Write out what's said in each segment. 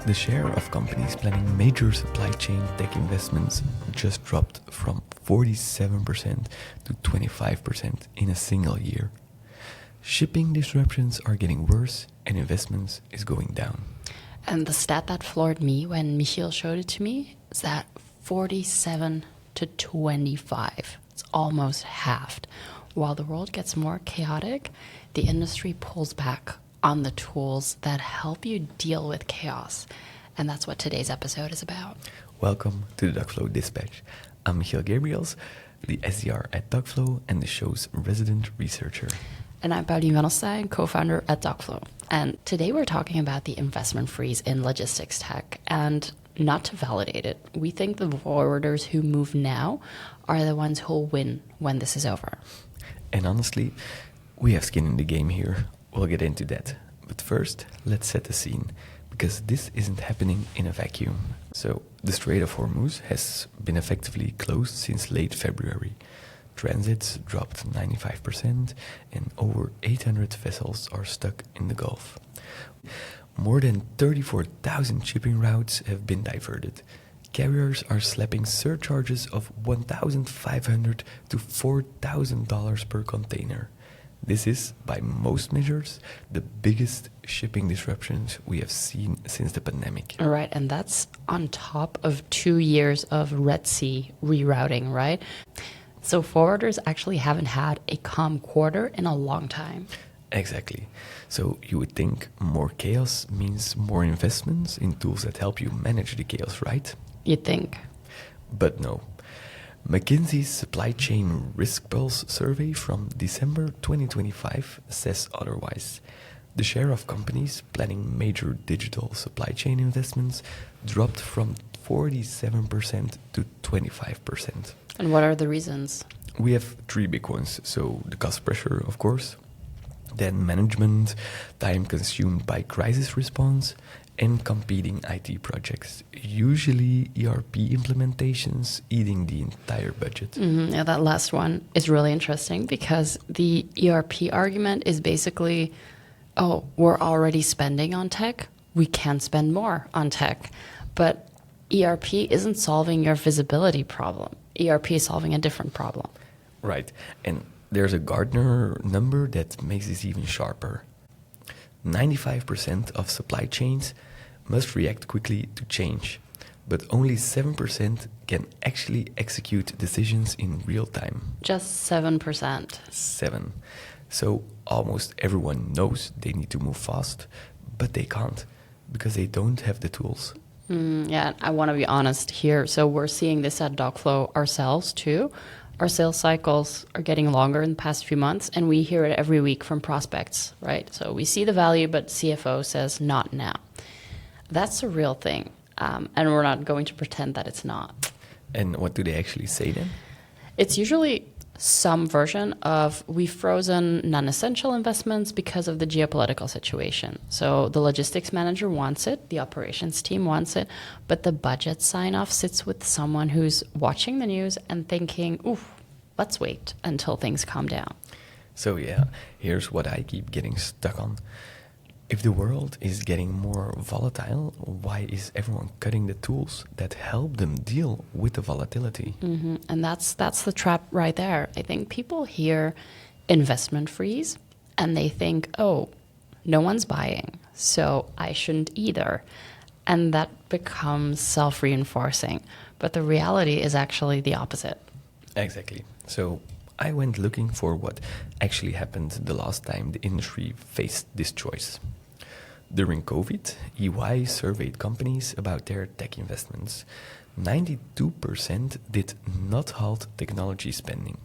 The share of companies planning major supply chain tech investments just dropped from 47% to 25% in a single year. Shipping disruptions are getting worse and investments is going down. And the stat that floored me when Michiel showed it to me is that 47 to 25. It's almost halved. While the world gets more chaotic, the industry pulls back on the tools that help you deal with chaos. And that's what today's episode is about. Welcome to the Dogflow Dispatch. I'm Michiel Gabriels, the SDR at Dogflow and the show's resident researcher. And I'm Paulien van Alstijn, co-founder at Dogflow. And today we're talking about the investment freeze in logistics tech. And not to validate it, we think the forwarders who move now are the ones who'll win when this is over. And honestly, we have skin in the game here. We'll get into that. But first, let's set the scene, because this isn't happening in a vacuum. So, the Strait of Hormuz has been effectively closed since late February. Transits dropped 95% and over 800 vessels are stuck in the Gulf. More than 34,000 shipping routes have been diverted. Carriers are slapping surcharges of $1,500 to $4,000 per container. This is, by most measures, the biggest shipping disruptions we have seen since the pandemic. All right, and that's on top of 2 years of Red Sea rerouting, right? So forwarders actually haven't had a calm quarter in a long time. Exactly. So you would think more chaos means more investments in tools that help you manage the chaos, right? You'd think. But no. McKinsey's Supply Chain Risk Pulse survey from December 2025 says otherwise. The share of companies planning major digital supply chain investments dropped from 47% to 25%. And what are the reasons? We have three big ones. So the cost pressure, of course, then management, time consumed by crisis response, and competing IT projects, usually ERP implementations eating the entire budget. Yeah, that last one is really interesting because the ERP argument is basically, oh, we're already spending on tech, we can spend more on tech. But ERP isn't solving your visibility problem. ERP is solving a different problem. Right, and there's a Gartner number that makes this even sharper. 95% of supply chains must react quickly to change, but only 7% can actually execute decisions in real time. Just 7%. 7. So almost everyone knows they need to move fast, but they can't because they don't have the tools. Yeah, I want to be honest here. So we're seeing this at Dogflow ourselves too. Our sales cycles are getting longer in the past few months, and we hear it every week from prospects, right? So we see the value, but CFO says not now. That's a real thing, and we're not going to pretend that it's not. And what do they actually say then? It's usually some version of we've frozen non-essential investments because of the geopolitical situation. So the logistics manager wants it, the operations team wants it, but the budget sign-off sits with someone who's watching the news and thinking, oof, let's wait until things calm down. So yeah, here's what I keep getting stuck on. If the world is getting more volatile, why is everyone cutting the tools that help them deal with the volatility? And that's the trap right there. I think people hear investment freeze and they think, oh, no one's buying, so I shouldn't either. And that becomes self-reinforcing. But the reality is actually the opposite. Exactly. So I went looking for what actually happened the last time the industry faced this choice. During COVID, EY surveyed companies about their tech investments. 92% did not halt technology spending.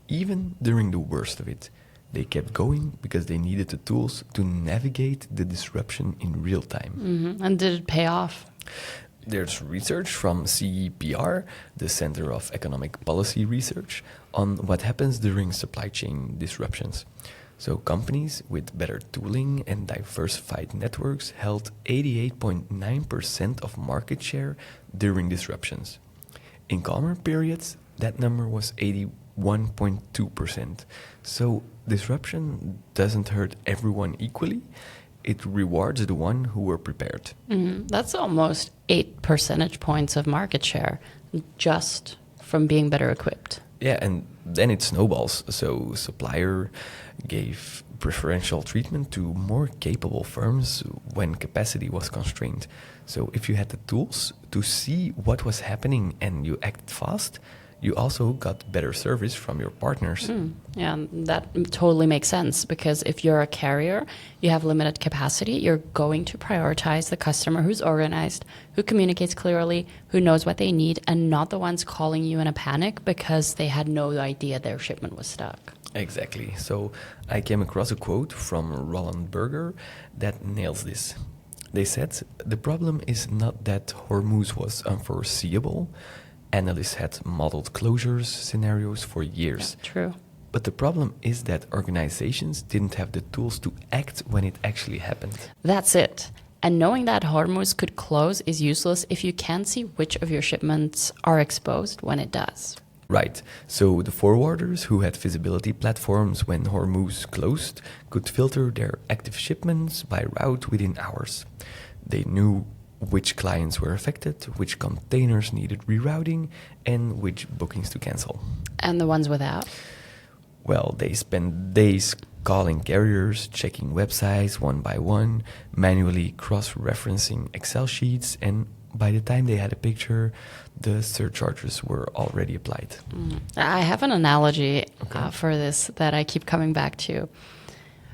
Even during the worst of it, they kept going because they needed the tools to navigate the disruption in real time. And did it pay off? There's research from CEPR, the Center of Economic Policy Research, on what happens during supply chain disruptions. So companies with better tooling and diversified networks held 88.9% of market share during disruptions. In calmer periods, that number was 81.2%. So disruption doesn't hurt everyone equally. it rewards the one who were prepared. That's almost 8 percentage points of market share just from being better equipped. Yeah, and then it snowballs. So supplier gave preferential treatment to more capable firms when capacity was constrained. So if you had the tools to see what was happening and you acted fast, you also got better service from your partners. Yeah, and that totally makes sense because if you're a carrier, you have limited capacity, you're going to prioritize the customer who's organized, who communicates clearly, who knows what they need, and not the ones calling you in a panic because they had no idea their shipment was stuck. Exactly. So I came across a quote from Roland Berger that nails this. They said, "The problem is not that Hormuz was unforeseeable. Analysts had modeled closures scenarios for years. Yeah, true. But the problem is that organizations didn't have the tools to act when it actually happened." That's it. And knowing that Hormuz could close is useless if you can't see which of your shipments are exposed when it does. Right. So the forwarders who had visibility platforms when Hormuz closed could filter their active shipments by route within hours. They knew which clients were affected, which containers needed rerouting, and which bookings to cancel. And the ones without? Well, they spent days calling carriers, checking websites one by one, manually cross-referencing Excel sheets, and by the time they had a picture, the surcharges were already applied. I have an analogy for this that I keep coming back to.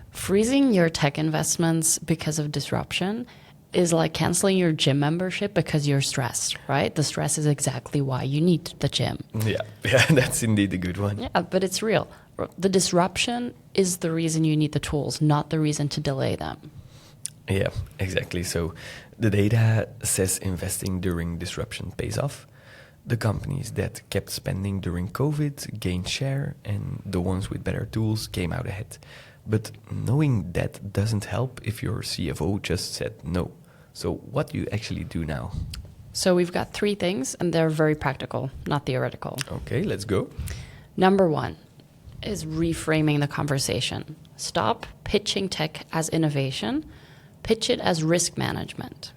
Freezing your tech investments because of disruption is like canceling your gym membership because you're stressed, right? The stress is exactly why you need the gym. Yeah, that's indeed a good one. Yeah, but it's real. The disruption is the reason you need the tools, not the reason to delay them. Yeah, exactly. So the data says investing during disruption pays off. The companies that kept spending during COVID gained share, and the ones with better tools came out ahead. But knowing that doesn't help if your CFO just said no. So what do you actually do now? So we've got 3 things, and they're very practical, not theoretical. Okay, let's go. Number 1 is reframing the conversation. Stop pitching tech as innovation. Pitch it as risk management.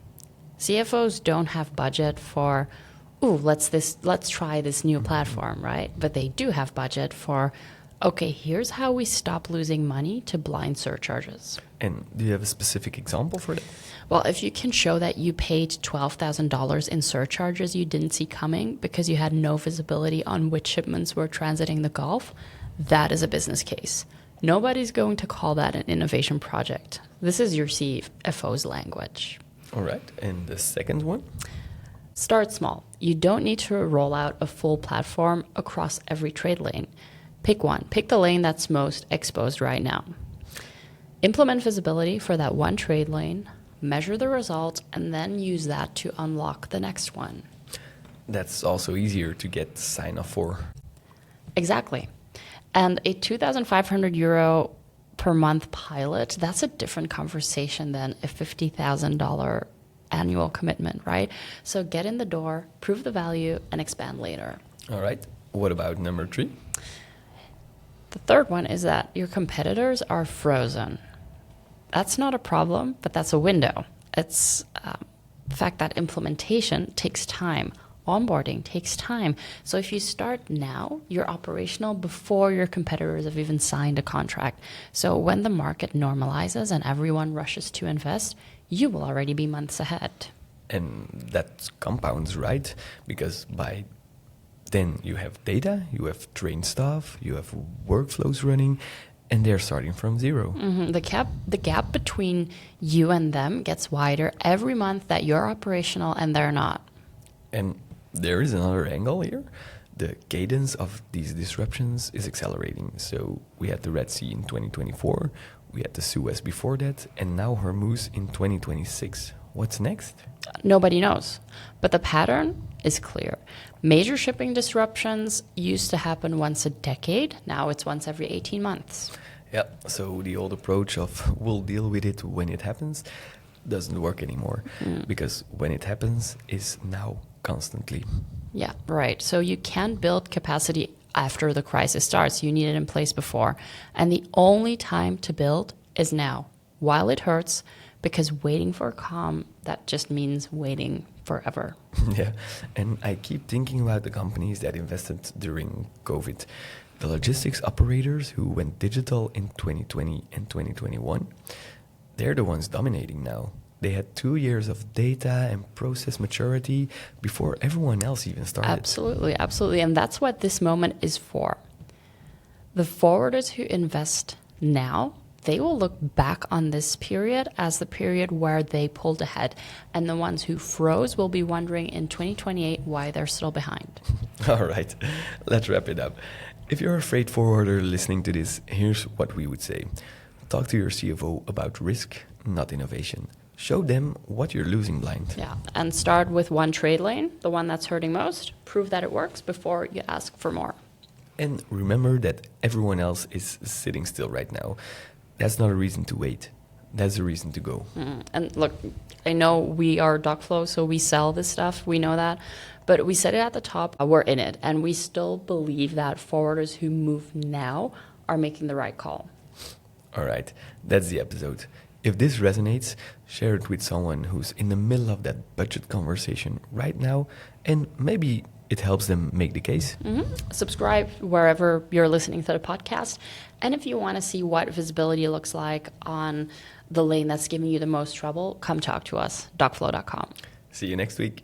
CFOs don't have budget for, let's try this new platform, right? But they do have budget for, okay, here's how we stop losing money to blind surcharges. And do you have a specific example for that? Well, if you can show that you paid $12,000 in surcharges you didn't see coming because you had no visibility on which shipments were transiting the Gulf, that is a business case. Nobody's going to call that an innovation project. This is your CFO's language. All right. And the second one? Start small. You don't need to roll out a full platform across every trade lane. Pick one. Pick the lane that's most exposed right now. Implement visibility for that one trade lane, measure the results, and then use that to unlock the next one. That's also easier to get sign-off for. Exactly. And a €2,500 per month pilot, that's a different conversation than a $50,000 annual commitment, right? So get in the door, prove the value, and expand later. All right. What about number 3? The third one is that your competitors are frozen. That's not a problem, but that's a window. It's the fact that implementation takes time. Onboarding takes time. So if you start now, you're operational before your competitors have even signed a contract. So when the market normalizes and everyone rushes to invest, you will already be months ahead. And that compounds, right? Because by then you have data, you have trained staff, you have workflows running, and they're starting from zero. Mm-hmm. The gap between you and them gets wider every month that you're operational and they're not. And there is another angle here. The cadence of these disruptions is accelerating. So we had the Red Sea in 2024, we had the Suez before that, and now Hormuz in 2026. What's next? Nobody knows. But the pattern is clear. Major shipping disruptions used to happen once a decade. Now it's once every 18 months. Yeah, so the old approach of we'll deal with it when it happens doesn't work anymore. Because when it happens is now constantly. Yeah, right. So you can't build capacity after the crisis starts. You need it in place before. And the only time to build is now. while it hurts, because waiting for calm, that just means waiting forever. Yeah, and I keep thinking about the companies that invested during COVID. The logistics operators who went digital in 2020 and 2021, they're the ones dominating now. They had 2 years of data and process maturity before everyone else even started. Absolutely, absolutely. And that's what this moment is for. The forwarders who invest now, they will look back on this period as the period where they pulled ahead. And the ones who froze will be wondering in 2028 why they're still behind. All right, let's wrap it up. If you're a freight forwarder listening to this, here's what we would say. Talk to your CFO about risk, not innovation. Show them what you're losing blind. Yeah, and start with one trade lane, the one that's hurting most. Prove that it works before you ask for more. And remember that everyone else is sitting still right now. That's not a reason to wait. That's a reason to go. And look, I know we are DocFlow, so we sell this stuff. We know that. But we said it at the top, we're in it. And we still believe that forwarders who move now are making the right call. All right, that's the episode. If this resonates, share it with someone who's in the middle of that budget conversation right now, and maybe it helps them make the case. Subscribe wherever you're listening to the podcast. And if you want to see what visibility looks like on the lane that's giving you the most trouble, come talk to us, docflow.com. See you next week.